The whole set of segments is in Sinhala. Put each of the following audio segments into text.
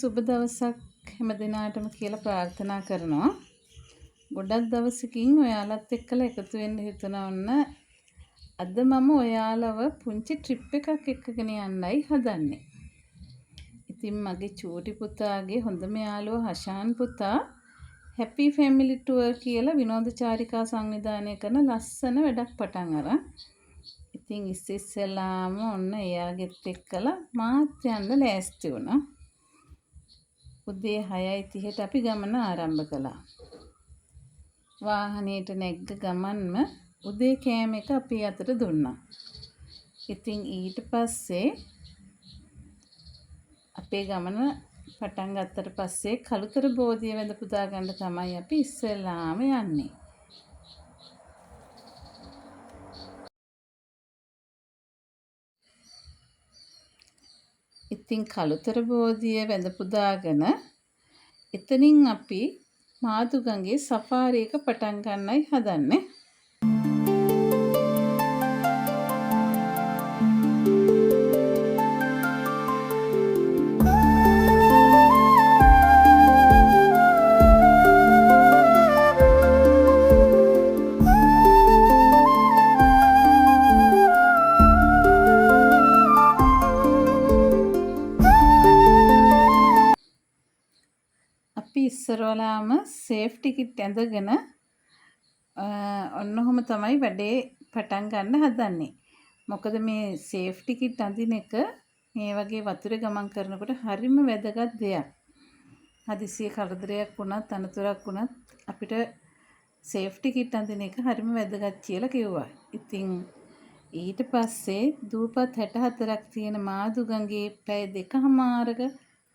සුබ දවසක් හැම දිනාටම කියලා ප්‍රාර්ථනා කරනවා. ගොඩක් දවසකින් ඔයාලත් එක්කලා එකතු වෙන්න හිතුණා ඔන්න. අද මම ඔයාලව පුංචි ට්‍රිප් එකක් එක්කගෙන යන්නයි හදන්නේ. ඉතින් මගේ චූටි පුතාගේ හොඳම යාළුවා හෂාන් පුතා හැපි ෆැමිලි ටුවර් කියලා විනෝදචාරිකා සංවිධානය කරන ලස්සන වැඩක් පටන් අරන්. ඉතින් ඉස්සෙල්ලාම ඔන්න එයාගෙත් එක්කලා මාත් යන්න ලෑස්ති වුණා. උදේ 6:30ට අපි ගමන ආරම්භ කළා. වාහනේට නැග්ග ගමන්ම උදේ කෑම එක අපි අතට දුන්නා. ඉතින් ඊට පස්සේ අපේ ගමන පටන් ගත්තට පස්සේ කළුතර බෝධිය වැඳ පුදා ගන්න තමයි අපි ඉස්සෙල්ලාම යන්නේ. ඉතින් කළුතර බෝධිය වැඳ පුදාගෙන එතනින් අපි මාදුගඟේ සෆාරි එක පටන් ගන්නයි හදන්නේ. අපි ඉස්සරවලාම සේෆ්ටි කිට් ඇඳගෙන ඔන්න ඔහොම තමයි වැඩේ පටන් ගන්න හදන්නේ. මොකද මේ සේෆ්ටි කිට් අඳින එක මේ වගේ වතුරේ ගමන් කරනකොට හරිම වැදගත් දෙයක්. හදිසියෙ කරදරයක් වුණත් අනතුරක් වුණත් අපිට සේෆ්ටි කිට් අඳින එක හරිම වැදගත් කියලා කිව්වා. ඉතින් ඊට පස්සේ දූපත් 64ක් තියෙන මාදුගඟේ පැය 2කමාරක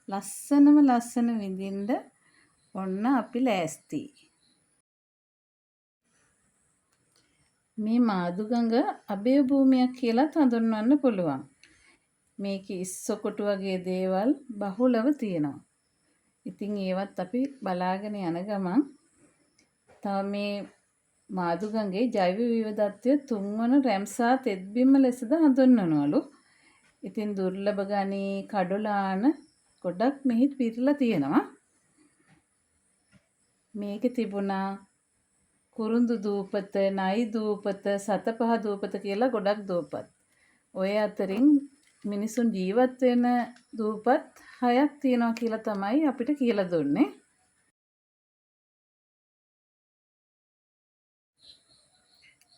ලස්සන විඳින්න ඔන්න අපි ලෑස්ති. මේ මාදුගඟ අභය භූමියක් කියලා හඳුන්වන්න පුළුවන්. මේකේ ඉස්සකොටු වගේ දේවල් බහුලව තියෙනවා. ඉතින් ඒවත් අපි බලාගෙන යන ගමන් තව මේ මාදුගඟේ ජෛව විවිධත්වය 3වන රැම්සා තෙත්බිම ලෙසද හඳුන්වනවලු. ඉතින් දුර්ලභ ගණී කඩොලාන ගොඩක් මෙහි පිරලා තියෙනවා. මේකේ තිබුණා කුරුඳු දූපත, නයි දූපත, සතපහ දූපත කියලා ගොඩක් දූපත්. ඔය අතරින් මිනිසුන් ජීවත් වෙන දූපත් 6ක් තියෙනවා කියලා තමයි අපිට කියලා දුන්නේ.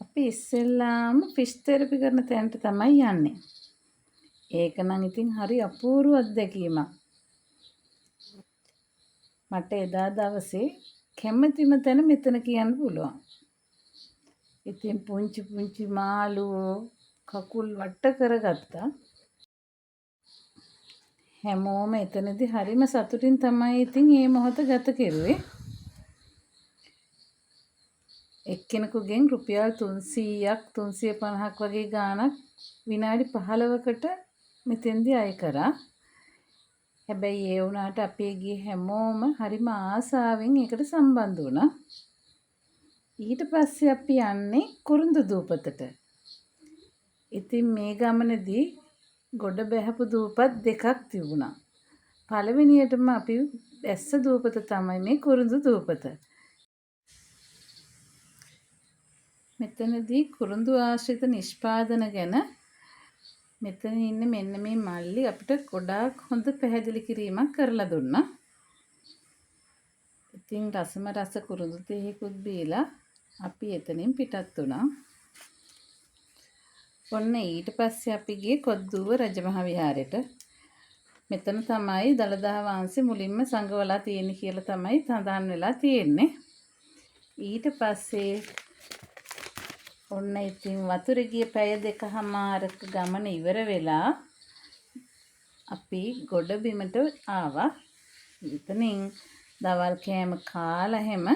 අපි ඉස්සෙල්ලාම ෆිෂ් තෙරපි කරන තැනට තමයි යන්නේ. ඒක නම් ඉතින් හරි අපූර්ව අත්දැකීමක්. මට එදා දවසේ කැමැතිම තැන මෙතන කියන්න පුළුවන්. ඉතින් පුංචි මාළුවෝ කකුල් වට කරගත්තා. හැමෝම එතනදී හරිම සතුටින් තමයි ඉතින් මේ මොහොත ගත කෙරුවේ. එක්කෙනෙකුගෙන් රුපියල් 300ක් 350ක් වගේ ගාණක් විනාඩි 15කට මෙතෙන්දී අය කරා. හැබැයි ඒ වුණාට අපේ ගියේ හැමෝම හරිම ආසාවෙන් ඒකට සම්බන්ධ වුණා. ඊට පස්සේ අපි යන්නේ කුරුඳු දූපතට. ඉතින් මේ ගමනේදී ගොඩ බැහැපු දූපත් 2ක් තිබුණා. පළවෙනියටම අපි දැස්ස දූපත තමයි මේ කුරුඳු දූපත. මෙතනදී කුරුඳු ආශ්‍රිත නිෂ්පාදන ගැන මෙතන ඉන්න මෙන්න මේ මල්ලි අපිට ගොඩාක් හොඳ පැහැදිලි කිරීමක් කරලා දුන්නා. ඉතින් රස කුරුඳු තේකුත් බීලා අපි එතනින් පිටත් වුණා. ඔන්න ඊට පස්සේ අපි ගියේ කොද්දුව රජමහා විහාරෙට. මෙතන තමයි දළදා වංශේ මුලින්ම සංගවලා තියෙන්නේ කියලා තමයි සඳහන් වෙලා තියෙන්නේ. ඊට පස්සේ ඔන්න ඉතින් වතුරේ ගිය පැය 2කමාරක ගමන ඉවර වෙලා අපි ගොඩබිමට ආවා. එතනින් දවල් කෑම කාලා හැම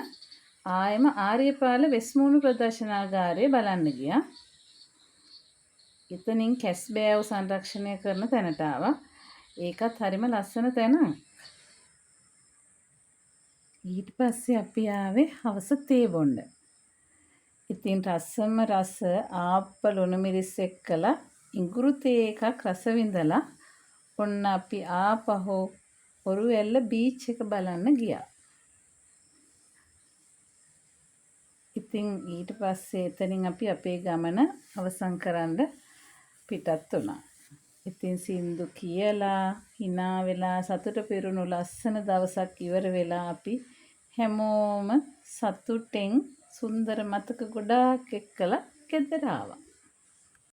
ආයෙම ආර්යපාල වෙස්මුණු ප්‍රදර්ශනාගාරය බලන්න ගියා. එතනින් කැස්බෑව සංරක්ෂණය කරන තැනට ආවා. ඒකත් හරිම ලස්සන තැනක්. ඊට පස්සේ අපි ආවේ හවස තේ බොන්න. ඉතින් රසම රස ආප්ප ලුණු මිරිස් එක්කලා ඉඟුරු තේ එකක් රස විඳලා ඔන්න අපි ආපහු ඔරුවෙල්ල බීච් එක බලන්න ගියා. ඉතින් ඊට පස්සේ එතනින් අපි අපේ ගමන අවසන් කරන්න පිටත් වුණා. ඉතින් සින්දු කියලා, hina වෙලා සතුට පිරුණු ලස්සන දවසක් ඉවර වෙලා අපි හැමෝම සතුටෙන් සුන්දර මතක ගොඩාක් එක්කලා ගෙදර ආවා.